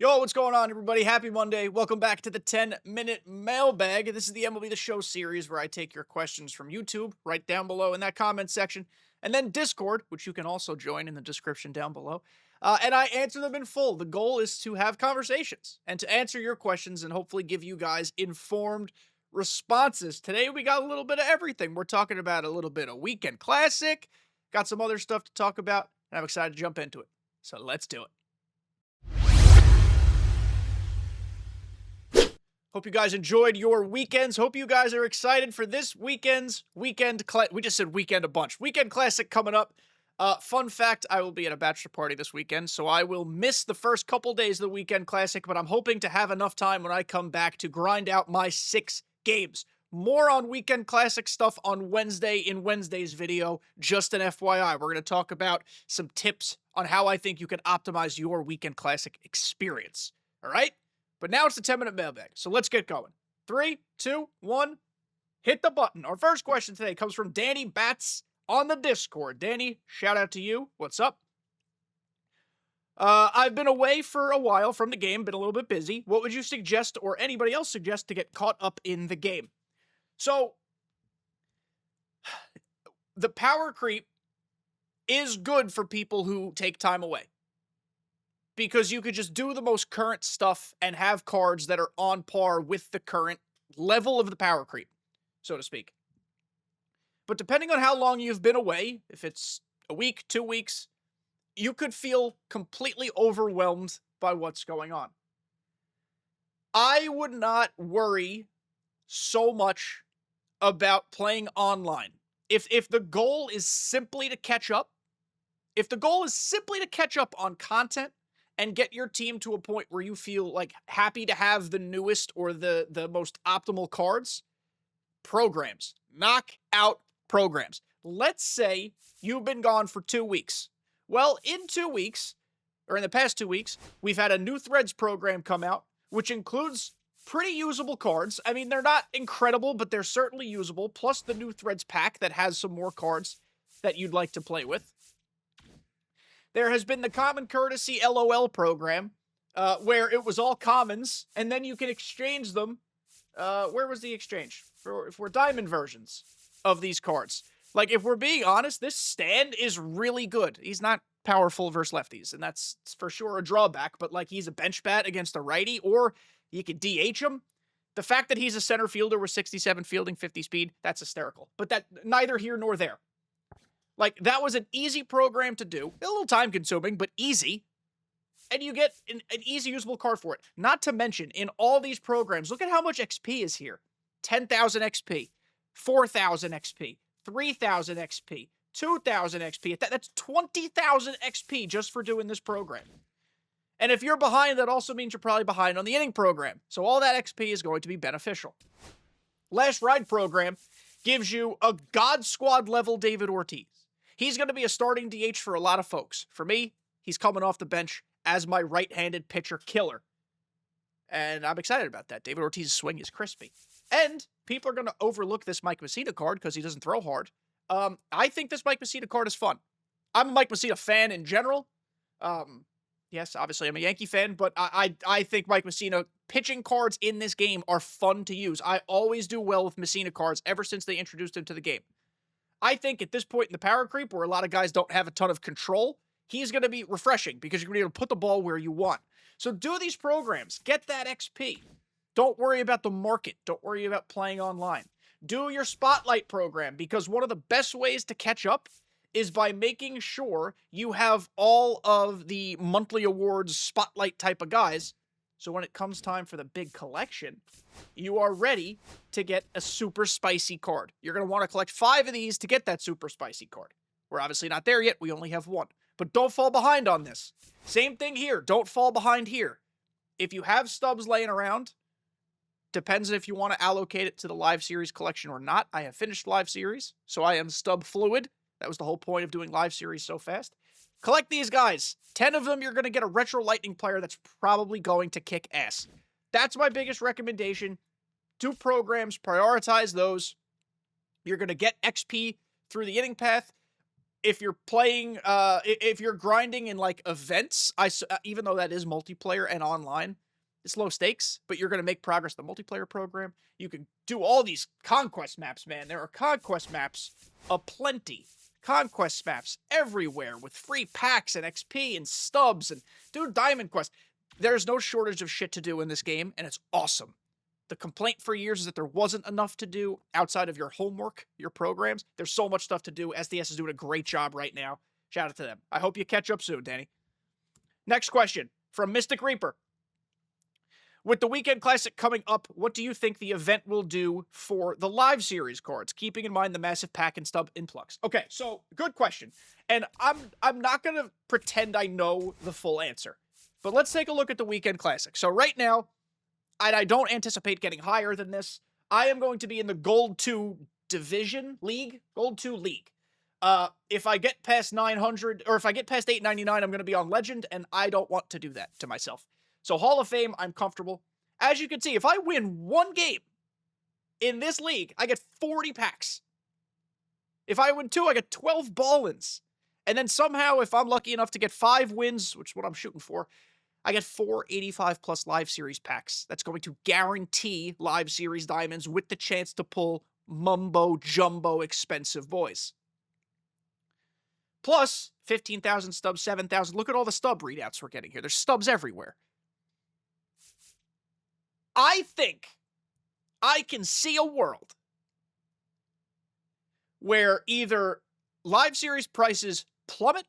Yo, what's going on, everybody? Happy Monday. Welcome back to the 10-Minute Mailbag. This is the MLB The Show series where I take your questions from YouTube, right down below in that comment section, and then Discord, which you can also join in the description down below, and I answer them in full. The goal is to have conversations and to answer your questions and hopefully give you guys informed responses. Today, we got a little bit of everything. We're talking about a little bit of Weekend Classic, got some other stuff to talk about, and I'm excited to jump into it. So let's do it. Hope you guys enjoyed your weekends. Hope you guys are excited for this weekend's we just said weekend a bunch. Weekend Classic coming up. Fun fact, I will be at a bachelor party this weekend, so I will miss the first couple days of the Weekend Classic, but I'm hoping to have enough time when I come back to grind out my 6 games. More on Weekend Classic stuff on Wednesday in Wednesday's video. Just an FYI, we're going to talk about some tips on how I think you can optimize your Weekend Classic experience. All right? But now it's the 10-minute mailbag, so let's get going. 3, 2, 1, hit the button. Our first question today comes from Danny Batts on the Discord. Danny, shout out to you. What's up? I've been away for a while from the game, been a little bit busy. What would you suggest or anybody else suggest to get caught up in the game? So, the power creep is good for people who take time away, because you could just do the most current stuff and have cards that are on par with the current level of the power creep, so to speak. But depending on how long you've been away, if it's a week, 2 weeks, you could feel completely overwhelmed by what's going on. I would not worry so much about playing online. If the goal is simply to catch up, on content, and get your team to a point where you feel like happy to have the newest or the most optimal cards, programs. Knock out programs. Let's say you've been gone for 2 weeks. Well, in 2 weeks, or in the past 2 weeks, we've had a new Threads program come out, which includes pretty usable cards. I mean, they're not incredible, but they're certainly usable, plus the new Threads pack that has some more cards that you'd like to play with. There has been the Common Courtesy LOL program, where it was all commons, and then you can exchange them. Where was the exchange? For diamond versions of these cards. Like, if we're being honest, this stand is really good. He's not powerful versus lefties, and that's for sure a drawback, but, like, he's a bench bat against a righty, or you could DH him. The fact that he's a center fielder with 67 fielding, 50 speed, that's hysterical. But that neither here nor there. Like, that was an easy program to do. A little time-consuming, but easy. And you get an easy, usable card for it. Not to mention, in all these programs, look at how much XP is here. 10,000 XP, 4,000 XP, 3,000 XP, 2,000 XP. That's 20,000 XP just for doing this program. And if you're behind, that also means you're probably behind on the inning program. So all that XP is going to be beneficial. Last Ride program gives you a God Squad level David Ortiz. He's going to be a starting DH for a lot of folks. For me, he's coming off the bench as my right-handed pitcher killer. And I'm excited about that. David Ortiz's swing is crispy. And people are going to overlook this Mike Messina card because he doesn't throw hard. I think this Mike Messina card is fun. I'm a Mike Messina fan in general. Yes, obviously I'm a Yankee fan, but I think Mike Messina pitching cards in this game are fun to use. I always do well with Messina cards ever since they introduced him to the game. I think at this point in the power creep, where a lot of guys don't have a ton of control, he's going to be refreshing because you're going to be able to put the ball where you want. So do these programs. Get that XP. Don't worry about the market. Don't worry about playing online. Do your Spotlight program, because one of the best ways to catch up is by making sure you have all of the monthly awards Spotlight type of guys. So when it comes time for the big collection, you are ready to get a super spicy card. You're going to want to collect 5 of these to get that super spicy card. We're obviously not there yet. We only have 1. But don't fall behind on this. Same thing here. Don't fall behind here. If you have stubs laying around, depends if you want to allocate it to the live series collection or not. I have finished live series, so I am stub fluid. That was the whole point of doing live series so fast. Collect these guys. 10 of them, you're going to get a Retro Lightning player that's probably going to kick ass. That's my biggest recommendation. Do programs, prioritize those. You're going to get XP through the inning path. if you're playing, if you're grinding in like events, even though that is multiplayer and online, it's low stakes, but you're going to make progress in the multiplayer program. You can do all these conquest maps, man. There are conquest maps aplenty. Conquest maps everywhere with free packs and XP and stubs and dude, Diamond Quest. There's no shortage of shit to do in this game, and it's awesome. The complaint for years is that there wasn't enough to do outside of your homework, your programs. There's so much stuff to do. SDS is doing a great job right now. Shout out to them. I hope you catch up soon, Danny. Next question from Mystic Reaper. With the Weekend Classic coming up, what do you think the event will do for the live series cards, keeping in mind the massive pack and stub influx? Okay, so good question. And I'm not going to pretend I know the full answer. But let's take a look at the Weekend Classic. So right now, I don't anticipate getting higher than this. I am going to be in the Gold 2 Division League. Gold 2 League. If I get past 900, or if I get past 899, I'm going to be on Legend, and I don't want to do that to myself. So Hall of Fame, I'm comfortable. As you can see, if I win one game in this league, I get 40 packs. If I win 2, I get 12 ball-ins. And then somehow, if I'm lucky enough to get 5 wins, which is what I'm shooting for, I get 4 85-plus Live Series packs. That's going to guarantee Live Series diamonds with the chance to pull mumbo-jumbo expensive boys. Plus, 15,000 stubs, 7,000. Look at all the stub readouts we're getting here. There's stubs everywhere. I think I can see a world where either Live Series prices plummet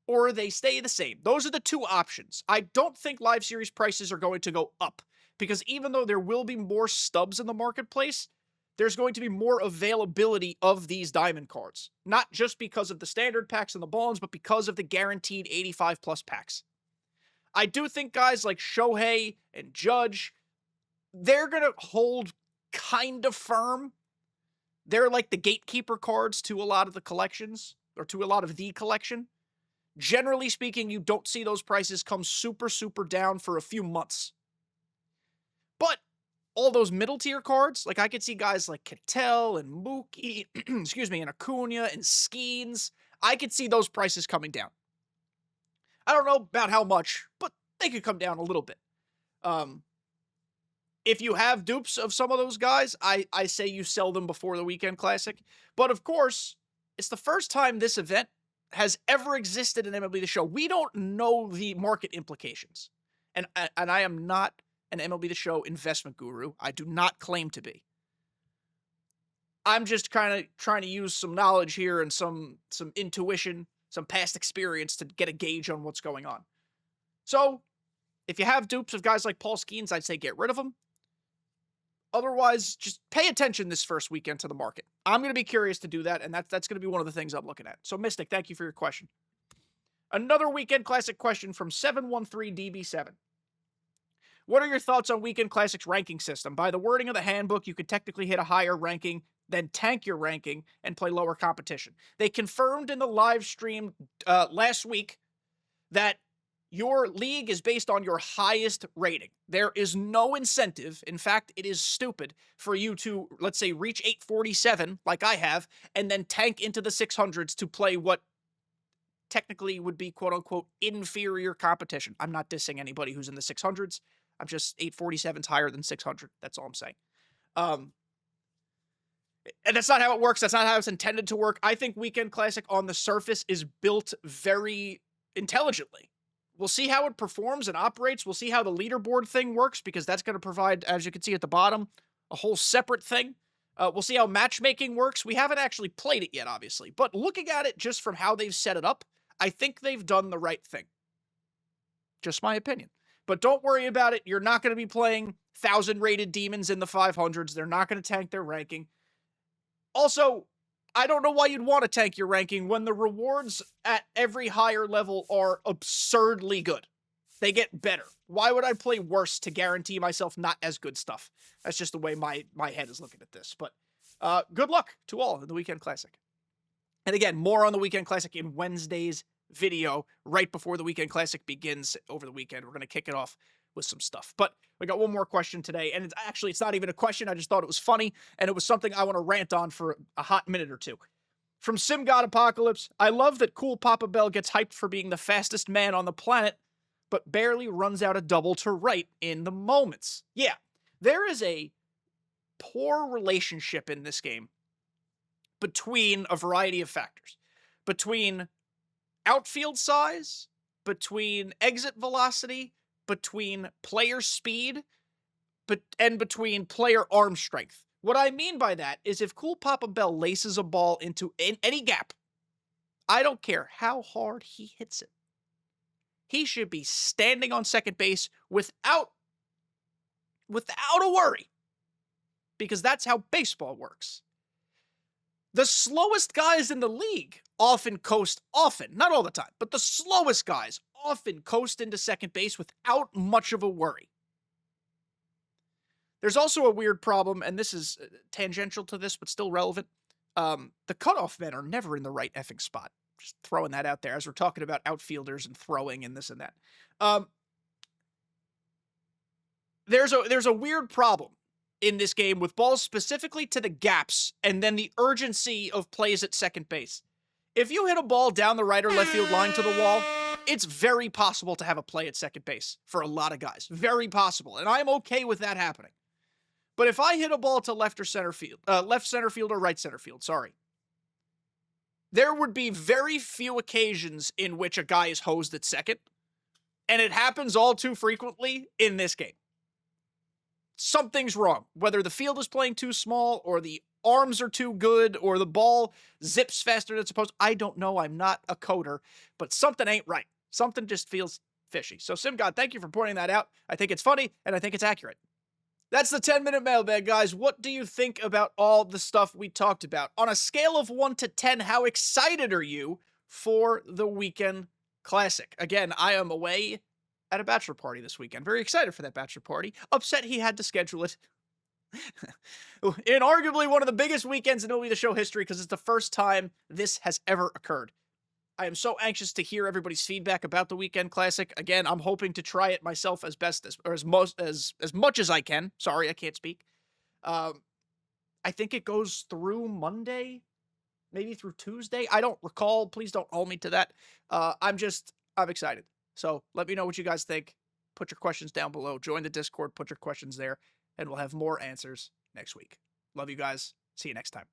or they stay the same. Those are the two options. I don't think Live Series prices are going to go up because even though there will be more stubs in the marketplace, there's going to be more availability of these diamond cards. Not just because of the standard packs and the bones, but because of the guaranteed 85-plus packs. I do think guys like Shohei and Judge, they're going to hold kind of firm. They're like the gatekeeper cards to a lot of the collections, or to a lot of the collection. Generally speaking, you don't see those prices come super, super down for a few months. But all those middle tier cards, like I could see guys like Cattell and Mookie, excuse me, and Acuna and Skeens, I could see those prices coming down. I don't know about how much, but they could come down a little bit. If you have dupes of some of those guys, I say you sell them before the Weekend Classic. But of course, it's the first time this event has ever existed in MLB The Show. We don't know the market implications. And I am not an MLB The Show investment guru. I do not claim to be. I'm just kind of trying to use some knowledge here and some intuition, some past experience to get a gauge on what's going on. So, if you have dupes of guys like Paul Skeens, I'd say get rid of them. Otherwise, just pay attention this first weekend to the market. I'm going to be curious to do that, and that's going to be one of the things I'm looking at. So, Mystic, thank you for your question. Another Weekend Classic question from 713DB7. What are your thoughts on Weekend Classic's ranking system? By the wording of the handbook, you could technically hit a higher ranking, then tank your ranking and play lower competition. They confirmed in the live stream last week that your league is based on your highest rating. There is no incentive. In fact, it is stupid for you to, let's say, reach 847 like I have, and then tank into the 600s to play what technically would be quote-unquote inferior competition. I'm not dissing anybody who's in the 600s. I'm just 847's higher than 600. That's all I'm saying. And that's not how it works. That's not how it's intended to work. I think Weekend Classic on the surface is built very intelligently. We'll see how it performs and operates. We'll see how the leaderboard thing works, because that's going to provide, as you can see at the bottom, a whole separate thing. We'll see how matchmaking works. We haven't actually played it yet, obviously. But looking at it just from how they've set it up, I think they've done the right thing. Just my opinion. But don't worry about it. You're not going to be playing 1,000-rated demons in the 500s. They're not going to tank their ranking. Also, I don't know why you'd want to tank your ranking when the rewards at every higher level are absurdly good. They get better. Why would I play worse to guarantee myself not as good stuff? That's just the way my head is looking at this. But good luck to all in the Weekend Classic. And again, more on the Weekend Classic in Wednesday's video right before the Weekend Classic begins over the weekend. We're going to kick it off with some stuff. But we got one more question today, and it's not even a question. I just thought it was funny, and it was something I want to rant on for a hot minute or two. From Sim God Apocalypse, I love that Cool Papa Bell gets hyped for being the fastest man on the planet, but barely runs out a double to right in the moments. Yeah, there is a poor relationship in this game between a variety of factors. Between outfield size, between exit velocity, between player speed, and between player arm strength. What I mean by that is if Cool Papa Bell laces a ball into any gap, I don't care how hard he hits it. He should be standing on second base without a worry, because that's how baseball works. The slowest guys in the league often, not all the time, but the slowest guys often coast into second base without much of a worry. There's also a weird problem, and this is tangential to this, but still relevant. The cutoff men are never in the right effing spot. Just throwing that out there as we're talking about outfielders and throwing and this and that. There's a weird problem in this game with balls specifically to the gaps and then the urgency of plays at second base. If you hit a ball down the right or left field line to the wall, it's very possible to have a play at second base for a lot of guys. Very possible. And I'm okay with that happening. But if I hit a ball to left center field or right center field, there would be very few occasions in which a guy is hosed at second. And it happens all too frequently in this game. Something's wrong. Whether the field is playing too small or the arms are too good or the ball zips faster than it's supposed. I don't know. I'm not a coder, but something ain't right. Something just feels fishy. So SimGod, thank you for pointing that out. I think it's funny and I think it's accurate. That's the 10-minute mailbag, guys. What do you think about all the stuff we talked about? On a scale of 1 to 10, how excited are you for the Weekend Classic? Again, I am away at a bachelor party this weekend. Very excited for that bachelor party. Upset he had to schedule it. In arguably one of the biggest weekends in MLB The Show history, because it's the first time this has ever occurred. I am so anxious to hear everybody's feedback about the Weekend Classic. Again, I'm hoping to try it myself as much as I can. Sorry, I can't speak. I think it goes through Monday, maybe through Tuesday. I don't recall. Please don't hold me to that. I'm excited. So let me know what you guys think. Put your questions down below. Join the Discord. Put your questions there, and we'll have more answers next week. Love you guys. See you next time.